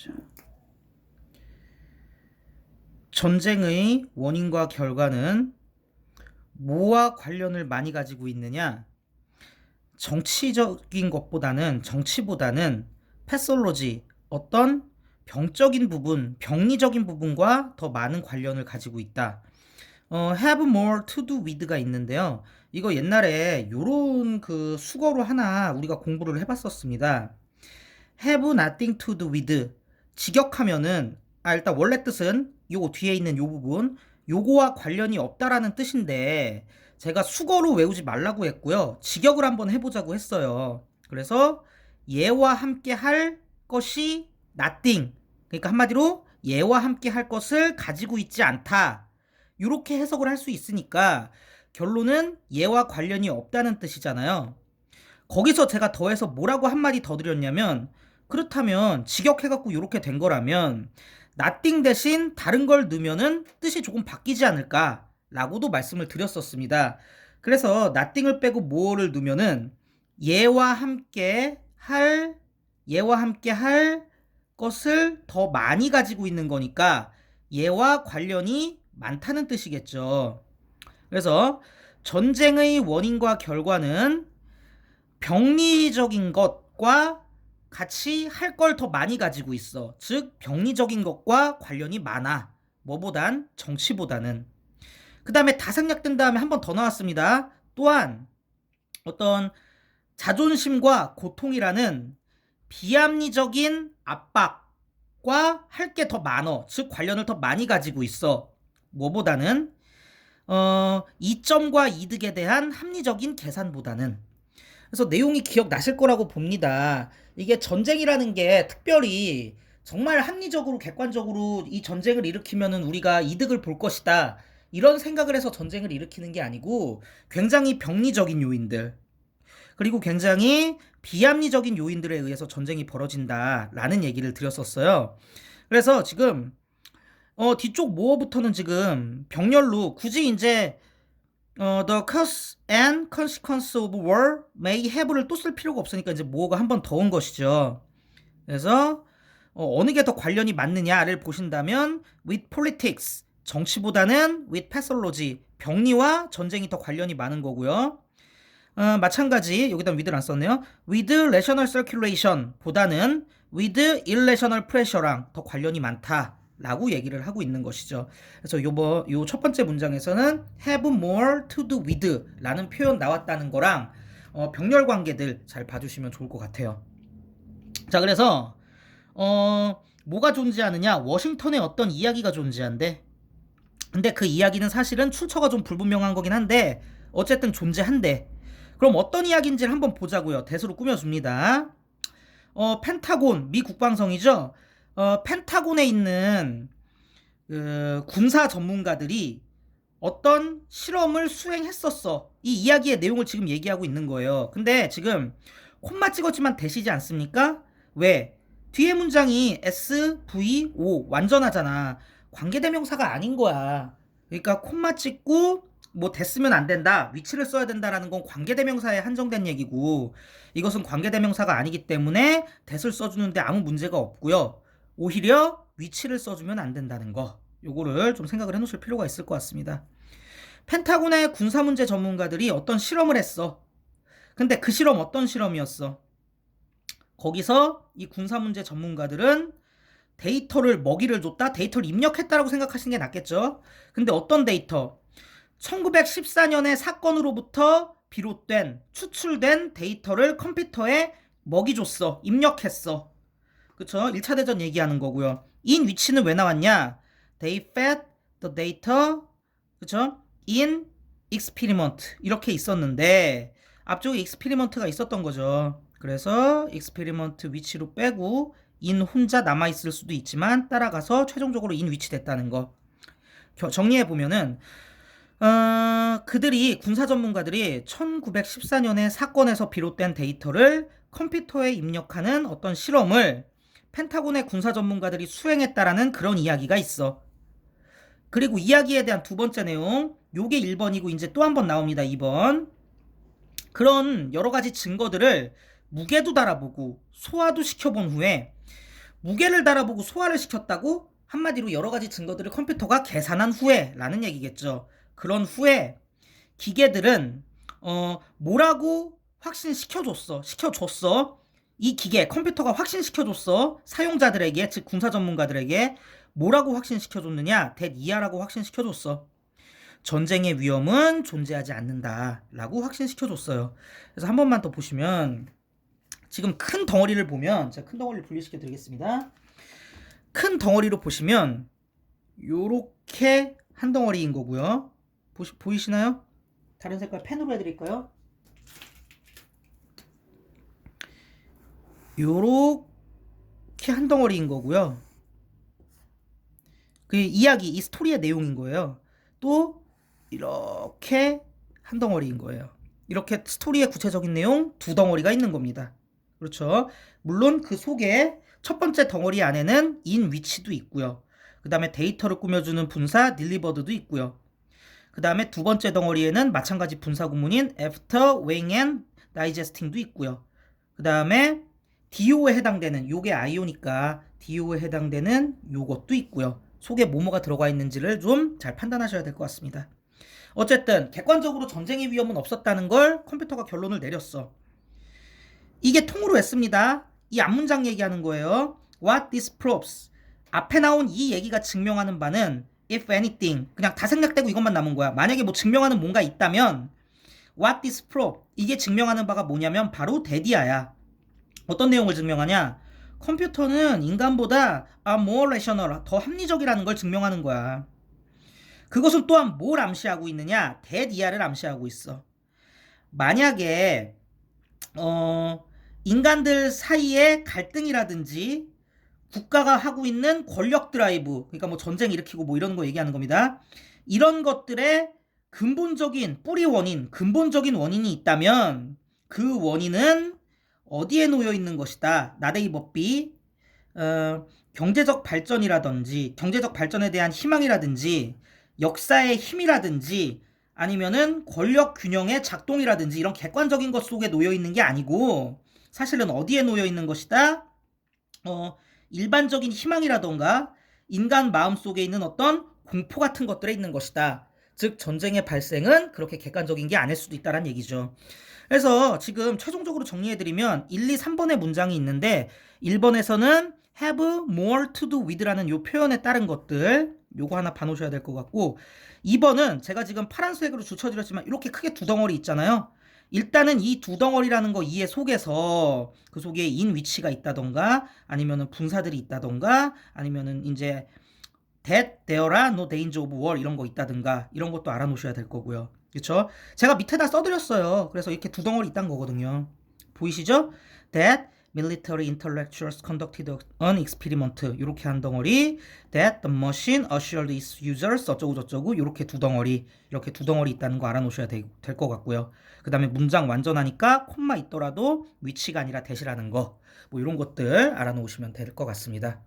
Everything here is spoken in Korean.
자, 전쟁의 원인과 결과는 뭐와 관련을 많이 가지고 있느냐? 정치보다는 패솔로지, 어떤 병적인 부분, 병리적인 부분과 더 많은 관련을 가지고 있다. have more to do with가 있는데요. 이거 옛날에 요런 그 수거로 하나 우리가 공부를 해봤었습니다. have nothing to do with. 직역하면은, 일단 원래 뜻은 요 뒤에 있는 요 부분, 요거와 관련이 없다라는 뜻인데, 제가 수거로 외우지 말라고 했고요. 직역을 한번 해보자고 했어요. 그래서 얘와 함께 할 것이 nothing. 그러니까 한마디로 얘와 함께 할 것을 가지고 있지 않다. 이렇게 해석을 할 수 있으니까 결론은 얘와 관련이 없다는 뜻이잖아요. 거기서 제가 더해서 뭐라고 한마디 더 드렸냐면, 그렇다면 직역해갖고 이렇게 된 거라면 nothing 대신 다른 걸 넣으면은 뜻이 조금 바뀌지 않을까 라고도 말씀을 드렸었습니다. 그래서 nothing을 빼고 more를 넣으면은 얘와 함께 할 것을 더 많이 가지고 있는 거니까 얘와 관련이 많다는 뜻이겠죠. 그래서 전쟁의 원인과 결과는 병리적인 것과 같이 할 걸 더 많이 가지고 있어. 즉 병리적인 것과 관련이 많아. 뭐보단 정치보다는. 그 다음에 다 생략된 다음에 한 번 더 나왔습니다. 또한 어떤 자존심과 고통이라는 비합리적인 압박과 할 게 더 많어. 즉 관련을 더 많이 가지고 있어. 뭐보다는 이점과 이득에 대한 합리적인 계산보다는. 그래서 내용이 기억나실 거라고 봅니다. 이게 전쟁이라는 게 특별히 정말 합리적으로 객관적으로 이 전쟁을 일으키면은 우리가 이득을 볼 것이다. 이런 생각을 해서 전쟁을 일으키는 게 아니고 굉장히 병리적인 요인들, 그리고 굉장히 비합리적인 요인들에 의해서 전쟁이 벌어진다라는 얘기를 드렸었어요. 그래서 지금 뒤쪽 모어부터는 지금 병렬로 굳이 이제 the cause and consequence of war may have를 또 쓸 필요가 없으니까 이제 모어가 한 번 더 온 것이죠. 그래서 어느 게 더 관련이 맞느냐를 보신다면 with politics, 정치보다는 with pathology, 병리와 전쟁이 더 관련이 많은 거고요. 마찬가지 여기다 with를 안 썼네요. with rational circulation 보다는 with irrational pressure랑 더 관련이 많다 라고 얘기를 하고 있는 것이죠. 그래서 요 첫 번째 문장에서는 have more to do with 라는 표현 나왔다는 거랑 병렬 관계들 잘 봐주시면 좋을 것 같아요. 자, 그래서 뭐가 존재하느냐? 워싱턴의 어떤 이야기가 존재한대. 근데 그 이야기는 사실은 출처가 좀 불분명한 거긴 한데 어쨌든 존재한대. 그럼 어떤 이야기인지를 한번 보자고요. 대수로 꾸며줍니다. 펜타곤, 미 국방성이죠. 펜타곤에 있는 군사 전문가들이 어떤 실험을 수행했었어. 이 이야기의 내용을 지금 얘기하고 있는 거예요. 근데 지금 콤마 찍었지만 대시지 않습니까? 왜? 뒤에 문장이 SVO 완전하잖아. 관계대명사가 아닌 거야. 그러니까 콤마 찍고 뭐 됐으면 안 된다, 위치를 써야 된다라는 건 관계대명사에 한정된 얘기고, 이것은 관계대명사가 아니기 때문에 that을 써주는데 아무 문제가 없고요. 오히려 위치를 써주면 안 된다는 거, 요거를 좀 생각을 해놓으실 필요가 있을 것 같습니다. 펜타곤의 군사문제 전문가들이 어떤 실험을 했어. 근데 그 실험 어떤 실험이었어? 거기서 이 군사문제 전문가들은 데이터를 먹이를 줬다, 데이터를 입력했다라고 생각하시는 게 낫겠죠. 근데 어떤 데이터? 1914년의 사건으로부터 비롯된 추출된 데이터를 컴퓨터에 먹이 줬어. 입력했어. 그쵸? 1차 대전 얘기하는 거고요. in 위치는 왜 나왔냐? They fed the data, 그쵸? in experiment 이렇게 있었는데 앞쪽에 experiment가 있었던 거죠. 그래서 experiment 위치로 빼고 in 혼자 남아있을 수도 있지만 따라가서 최종적으로 in 위치 됐다는 거. 정리해보면은 그들이 군사 전문가들이 1914년의 사건에서 비롯된 데이터를 컴퓨터에 입력하는 어떤 실험을 펜타곤의 군사 전문가들이 수행했다라는 그런 이야기가 있어. 그리고 이야기에 대한 두 번째 내용, 요게 1번이고 이제 또 한 번 나옵니다. 2번. 그런 여러 가지 증거들을 무게도 달아보고 소화도 시켜본 후에 무게를 달아보고 소화를 시켰다고? 한마디로 여러 가지 증거들을 컴퓨터가 계산한 후에 라는 얘기겠죠. 그런 후에 기계들은 뭐라고 시켜줬어. 이 기계 컴퓨터가 확신시켜줬어. 사용자들에게, 즉 군사 전문가들에게 뭐라고 확신시켜줬느냐? 대이하라고 확신시켜줬어. 전쟁의 위험은 존재하지 않는다라고 확신시켜줬어요. 그래서 한 번만 더 보시면 지금 큰 덩어리를 보면, 제가 큰 덩어리를 분리시켜 드리겠습니다. 큰 덩어리로 보시면 요렇게 한 덩어리인 거고요. 보이시나요? 다른 색깔 펜으로 해드릴까요? 요렇게 한 덩어리인 거고요. 그 이야기, 이 스토리의 내용인 거예요. 또 이렇게 한 덩어리인 거예요. 이렇게 스토리의 구체적인 내용 두 덩어리가 있는 겁니다. 그렇죠? 물론 그 속에 첫 번째 덩어리 안에는 인 위치도 있고요. 그 다음에 데이터를 꾸며주는 분사 딜리버드도 있고요. 그 다음에 두 번째 덩어리에는 마찬가지 분사 구문인 after, weighing and digesting도 있고요. 그 다음에 DO에 해당되는, 요게 IO니까 DO에 해당되는 요것도 있고요. 속에 뭐뭐가 들어가 있는지를 좀 잘 판단하셔야 될 것 같습니다. 어쨌든 객관적으로 전쟁의 위험은 없었다는 걸 컴퓨터가 결론을 내렸어. 이게 통으로 했습니다. 이 앞문장 얘기하는 거예요. What this proves. 앞에 나온 이 얘기가 증명하는 바는 if anything, 그냥 다 생략되고 이것만 남은 거야. 만약에 뭐 증명하는 뭔가 있다면 what this prove, 이게 증명하는 바가 뭐냐면 바로 데디아야. 어떤 내용을 증명하냐? 컴퓨터는 인간보다 more rational, 더 합리적이라는 걸 증명하는 거야. 그것은 또한 뭘 암시하고 있느냐? 데디아를 암시하고 있어. 만약에 인간들 사이의 갈등이라든지 국가가 하고 있는 권력 드라이브, 그러니까 뭐 전쟁 일으키고 뭐 이런 거 얘기하는 겁니다. 이런 것들의 근본적인 뿌리 원인, 근본적인 원인이 있다면 그 원인은 어디에 놓여 있는 것이다. 나데이 법비, 경제적 발전이라든지 경제적 발전에 대한 희망이라든지 역사의 힘이라든지 아니면은 권력 균형의 작동이라든지 이런 객관적인 것 속에 놓여 있는 게 아니고 사실은 어디에 놓여 있는 것이다? 일반적인 희망이라던가 인간 마음 속에 있는 어떤 공포 같은 것들에 있는 것이다. 즉 전쟁의 발생은 그렇게 객관적인 게 아닐 수도 있다는 얘기죠. 그래서 지금 최종적으로 정리해드리면 1, 2, 3번의 문장이 있는데 1번에서는 have more to do with라는 요 표현에 따른 것들 요거 하나 봐놓으셔야 될 것 같고 2번은 제가 지금 파란색으로 줄쳐드렸지만 이렇게 크게 두 덩어리 있잖아요. 일단은 이 두 덩어리라는 거 이해 속에서 그 속에 인 위치가 있다던가 아니면은 분사들이 있다던가 아니면은 이제 that there are no danger of war 이런 거 있다든가 이런 것도 알아놓으셔야 될 거고요. 그렇죠? 제가 밑에다 써드렸어요. 그래서 이렇게 두 덩어리 있다는 거거든요. 보이시죠? That military intellectuals conducted an experiment 이렇게 한 덩어리 that the machine assured its users 어쩌고 저쩌고 이렇게 두 덩어리 있다는 거 알아놓으셔야 될 것 같고요. 그 다음에 문장 완전하니까 콤마 있더라도 위치가 아니라 대시라는 거 뭐 이런 것들 알아놓으시면 될 것 같습니다.